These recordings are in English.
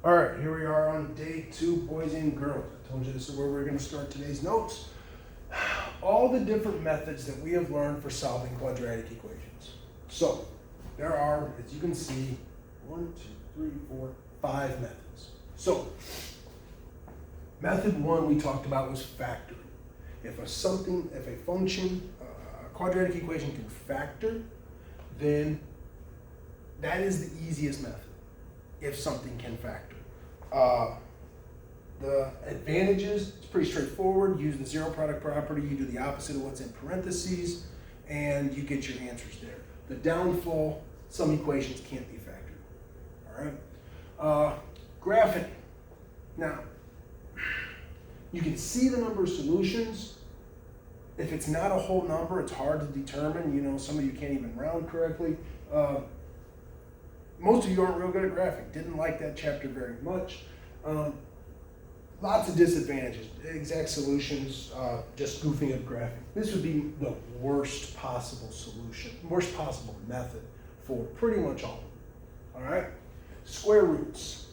All right, here we are on day 2, boys and girls. I told you this is where we're going to start today's notes. All the different methods that we have learned for solving quadratic equations. So, there are, as you can see, 1, 2, 3, 4, 5 methods. So, method 1 we talked about was factoring. If a function, a quadratic equation can factor, then that is the easiest method, if something can factor. The advantages, it's pretty straightforward. Use the zero product property, you do the opposite of what's in parentheses, and you get your answers there. The downfall, some equations can't be factored. All right. Graphing. Now, you can see the number of solutions. If it's not a whole number, it's hard to determine. You know, some of you can't even round correctly. Most of you aren't real good at graphing. Didn't like that chapter very much. Lots of disadvantages. Exact solutions, just goofing up graphing. This would be the worst possible solution, worst possible method for pretty much all of them. All right? Square roots.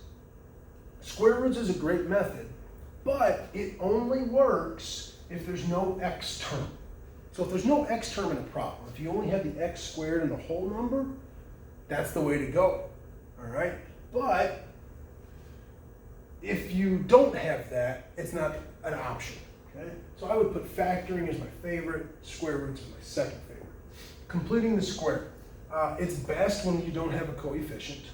Square roots is a great method, but it only works if there's no x term. So if there's no x term in a problem, if you only have the x squared and the whole number, that's the way to go. All right? But if you don't have that, it's not an option. Okay? So I would put factoring as my favorite, square roots as my second favorite. Completing the square. It's best when you don't have a coefficient.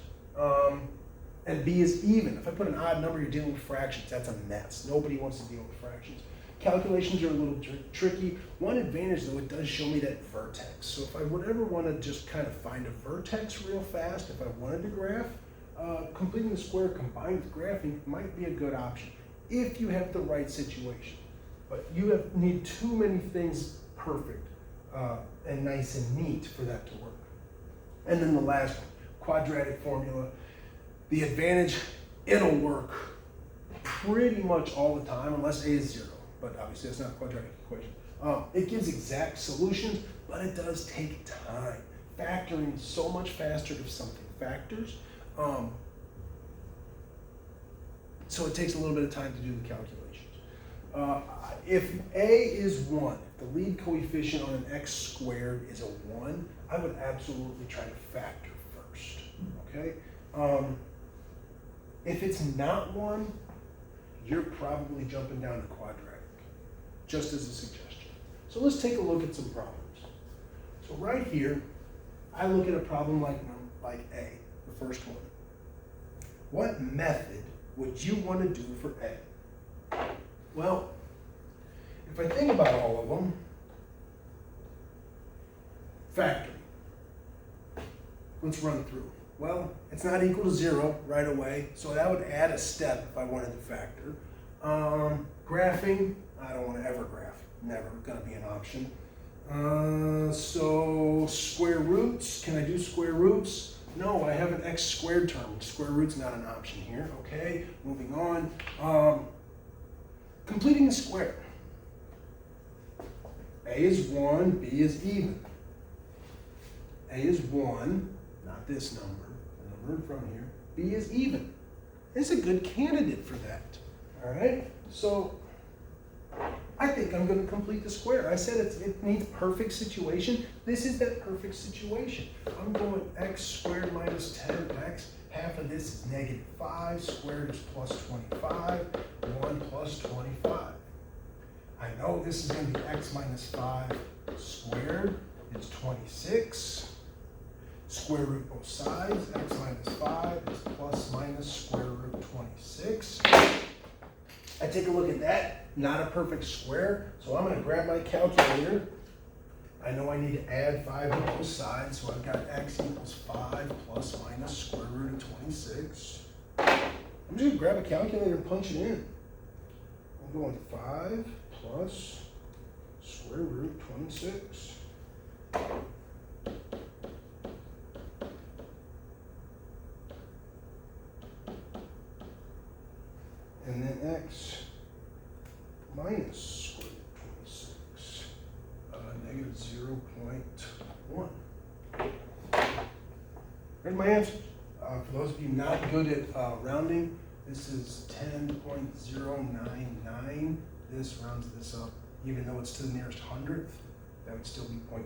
And b is even. If I put an odd number, you're dealing with fractions. That's a mess. Nobody wants to deal with fractions. Calculations are a little tricky. One advantage, though, it does show me that vertex. So if I would ever want to just kind of find a vertex real fast, if I wanted to graph, completing the square combined with graphing might be a good option if you have the right situation. But you need too many things perfect and nice and neat for that to work. And then the last one, quadratic formula. The advantage, it'll work pretty much all the time unless a is 0. But obviously that's not a quadratic equation. It gives exact solutions, but it does take time. Factoring is so much faster if something factors. So it takes a little bit of time to do the calculations. If a is 1, if the lead coefficient on an x squared is a 1, I would absolutely try to factor first. Okay? If it's not 1, you're probably jumping down to quadratic, just as a suggestion. So let's take a look at some problems. So right here, I look at a problem like A, the first one. What method would you want to do for A? Well, if I think about all of them, factoring. Let's run through. Well, it's not equal to 0 right away, so that would add a step if I wanted to factor. Graphing, I don't want to ever graph. Never going to be an option. So square roots, can I do square roots? No, I have an x squared term. Square root's not an option here. Okay, moving on. Completing the square. A is 1, B is even. A is 1, not this number, the number in front here. B is even. It's a good candidate for that. All right, so I think I'm going to complete the square. I said it needs perfect situation. This is that perfect situation. I'm going x squared minus 10x. Half of this is negative 5. Squared is plus 25. 1 plus 25. I know this is going to be x minus 5 squared is 26. Square root both sides. X minus 5 is plus minus square root 26. I take a look at that. Not a perfect square, so I'm going to grab my calculator. I know I need to add 5 on both sides, so I've got x equals 5 plus minus square root of 26. I'm just going to grab a calculator and punch it in. I'm going 5 plus square root 26. And then x minus square root 26, negative 0.1. There's my answer. For those of you not good at rounding, This is 10.099. This rounds this up, even though it's to the nearest hundredth, that would still be 0.1,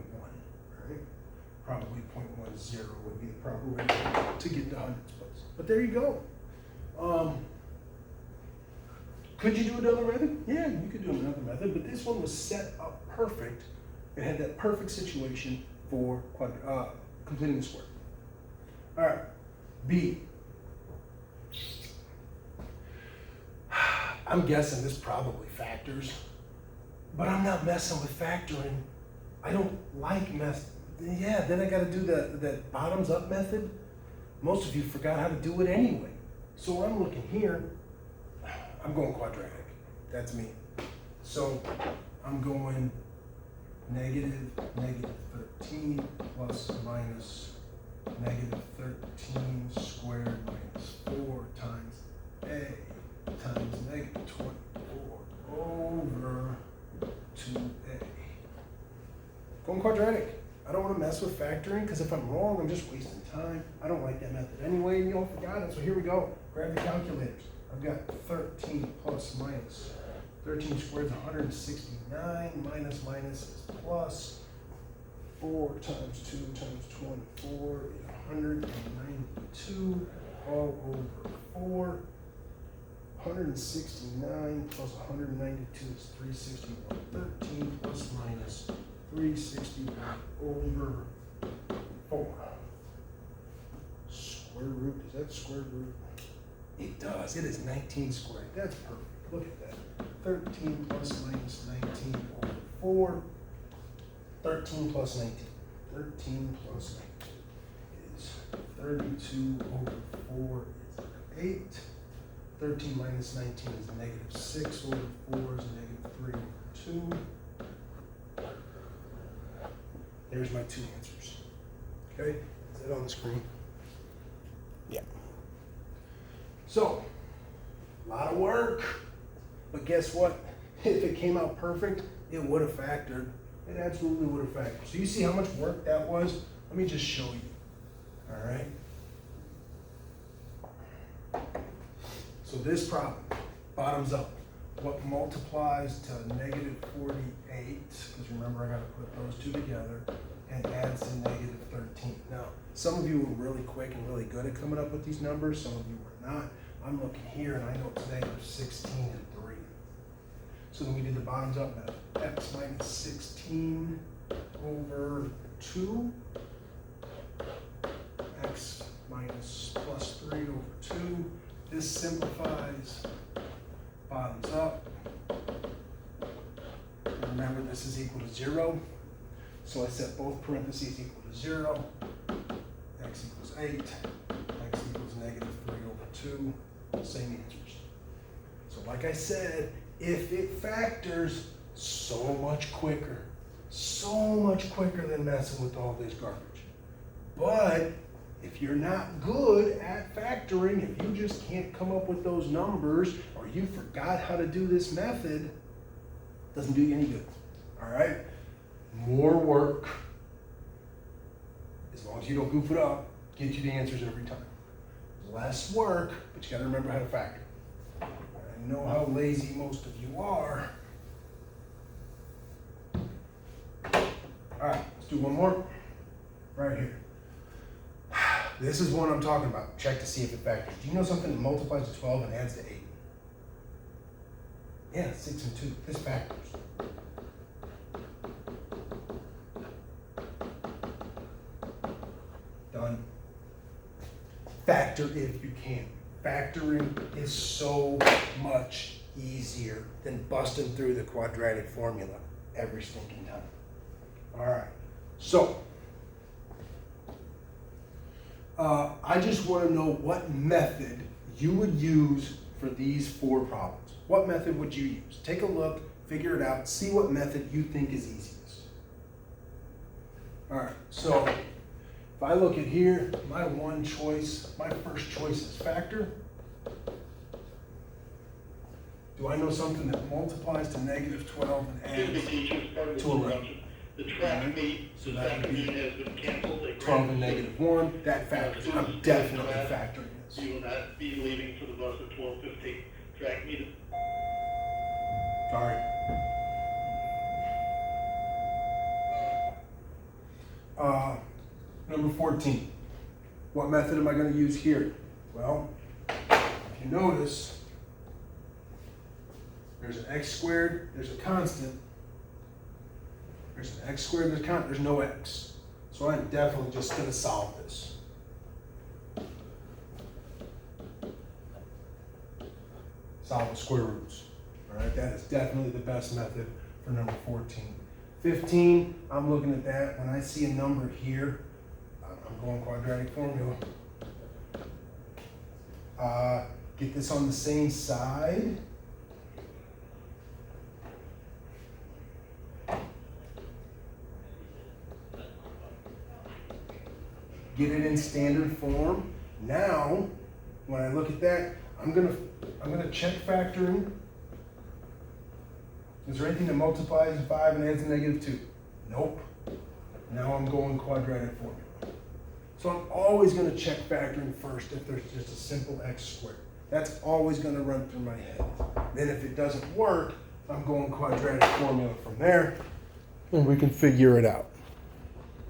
right? Probably 0.10 would be the proper way to get to hundredths place. But there you go. Could you do another method? Yeah, you could do another method, but this one was set up perfect. It had that perfect situation for completing the square. All right, B. I'm guessing this probably factors, but I'm not messing with factoring. I don't like yeah, then I gotta do the bottoms up method. Most of you forgot how to do it anyway. So I'm looking here, I'm going quadratic, that's me. So I'm going negative 13 plus minus negative 13 squared minus 4 times A times negative 24 over 2A. Going quadratic. I don't want to mess with factoring because if I'm wrong, I'm just wasting time. I don't like that method anyway, and you all forgot it. So here we go. Grab the calculators. I've got 13 plus minus. 13 squared is 169. Minus is plus. 4 times 2 times 24 is 192 all over 4. 169 plus 192 is 361. 13 plus minus 361 over 4. Square root, is that square root? It does, it is 19 squared. That's perfect, look at that. 13 plus minus 19 over 4. 13 plus 19. 13 plus 19 is 32 over 4 is 8. 13 minus 19 is negative 6 over 4 is negative 3 over 2. There's my two answers. Okay, is that on the screen? Yeah. So, a lot of work, but guess what? If it came out perfect, it would have factored. It absolutely would have factored. So you see how much work that was? Let me just show you. All right. So this problem, bottoms up. What multiplies to negative 48, because remember I got to put those two together, and adds to negative 13. Now, some of you were really quick and really good at coming up with these numbers. Some of you were not. I'm looking here and I know it's negative 16 and 3. So then we did the bottoms up method. X minus 16 over 2. X minus plus 3 over 2. This simplifies. Bottoms up. Remember, this is equal to 0. So I set both parentheses equal to 0. X equals 8. X equals negative 3 over 2. Same answers. So like I said, if it factors, so much quicker than messing with all this garbage. But if you're not good at factoring, if you just can't come up with those numbers, or you forgot how to do this method, doesn't do you any good. All right? More work, as long as you don't goof it up, get you the answers every time. Less work, but you gotta remember how to factor. I know how lazy most of you are. All right, let's do one more. Right here. This is one I'm talking about. Check to see if it factors. Do you know something that multiplies to 12 and adds to 8? Yeah, 6 and 2. This factors. Done. Factor if you can. Factoring is so much easier than busting through the quadratic formula every stinking time. All right. So, I just want to know what method you would use for these 4 problems. What method would you use? Take a look, figure it out, see what method you think is easiest. All right, so if I look at here, my first choice is factor. Do I know something that multiplies to negative 12 and adds to 11? The track meet So this that would be afternoon has been canceled. They 12 and granted- negative 1, that factors, I'm definitely factoring this. You will not be leaving for the bus at 12:15. Track meet. Sorry. Number 14. What method am I going to use here? Well, if you notice, there's an x squared, there's a constant. There's an x squared, there's no x. So I'm definitely just going to solve this. Solve the square roots. All right, that is definitely the best method for number 14. 15, I'm looking at that. When I see a number here, I'm going quadratic formula. Get this on the same side. Get it in standard form. Now, when I look at that, I'm gonna check factoring. Is there anything that multiplies 5 and adds a -2? Nope. Now I'm going quadratic formula. So I'm always gonna check factoring first if there's just a simple x squared. That's always gonna run through my head. Then if it doesn't work, I'm going quadratic formula from there, and we can figure it out.